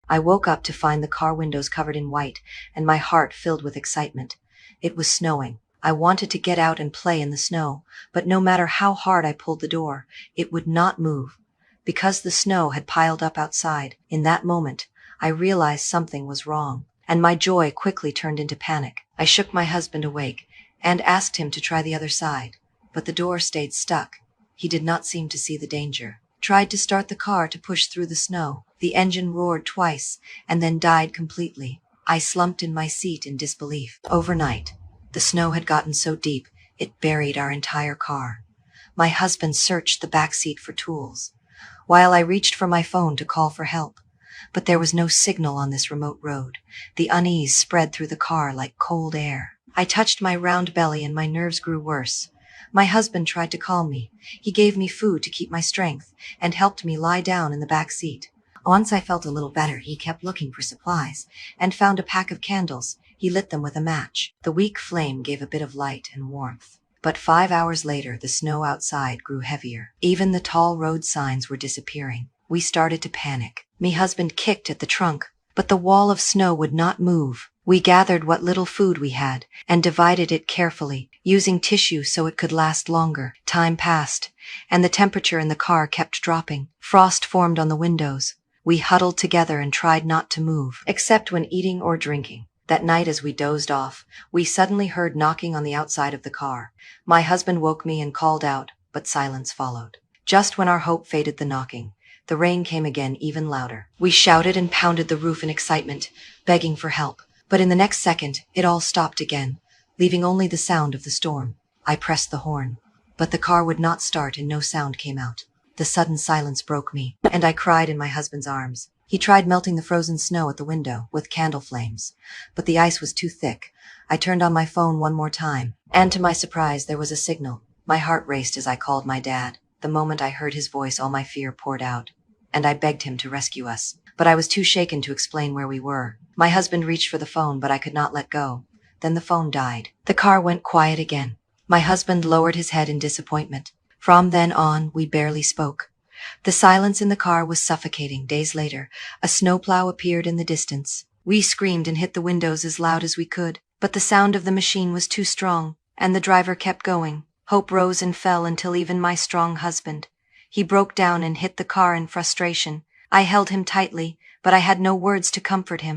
I woke up to find the car windows covered in white, and my heart filled with excitement. It was snowing. I wanted to get out and play in the snow, but no matter how hard I pulled the door, it would not move. Because the snow had piled up outside, in that moment, I realized something was wrong, and my joy quickly turned into panic. I shook my husband awake and asked him to try the other side, but the door stayed stuck. He did not seem to see the danger. Tried to start the car to push through the snow. The engine roared twice and then died completely. I slumped in my seat in disbelief. Overnight, the snow had gotten so deep it buried our entire car. My husband searched the back seat for tools, while I reached for my phone to call for help. But there was no signal on this remote road. The unease spread through the car like cold air. I touched my round belly and my nerves grew worse. My husband tried to calm me. He gave me food to keep my strength and helped me lie down in the back seat. Once I felt a little better, he kept looking for supplies and found a pack of candles. He lit them with a match. The weak flame gave a bit of light and warmth. But 5 hours later, the snow outside grew heavier. Even the tall road signs were disappearing. We started to panic. Me husband kicked at the trunk, but the wall of snow would not move. We gathered what little food we had and divided it carefully, using tissue so it could last longer. Time passed, and the temperature in the car kept dropping. Frost formed on the windows. We huddled together and tried not to move, except when eating or drinking. That night as we dozed off, we suddenly heard knocking on the outside of the car. My husband woke me and called out, but silence followed. Just when our hope faded the knocking, the rain came again even louder. We shouted and pounded the roof in excitement, begging for help. But in the next second, it all stopped again, leaving only the sound of the storm. I pressed the horn, but the car would not start and no sound came out. The sudden silence broke me, and I cried in my husband's arms. He tried melting the frozen snow at the window with candle flames, but the ice was too thick. I turned on my phone one more time, and to my surprise, there was a signal. My heart raced as I called my dad. The moment I heard his voice, all my fear poured out, and I begged him to rescue us. But I was too shaken to explain where we were. My husband reached for the phone, but I could not let go. Then the phone died. The car went quiet again. My husband lowered his head in disappointment. From then on, we barely spoke. The silence in the car was suffocating. Days later, a snowplow appeared in the distance. We screamed and hit the windows as loud as we could, but the sound of the machine was too strong, and the driver kept going. Hope rose and fell until even my strong husband. He broke down and hit the car in frustration. I held him tightly, but I had no words to comfort him.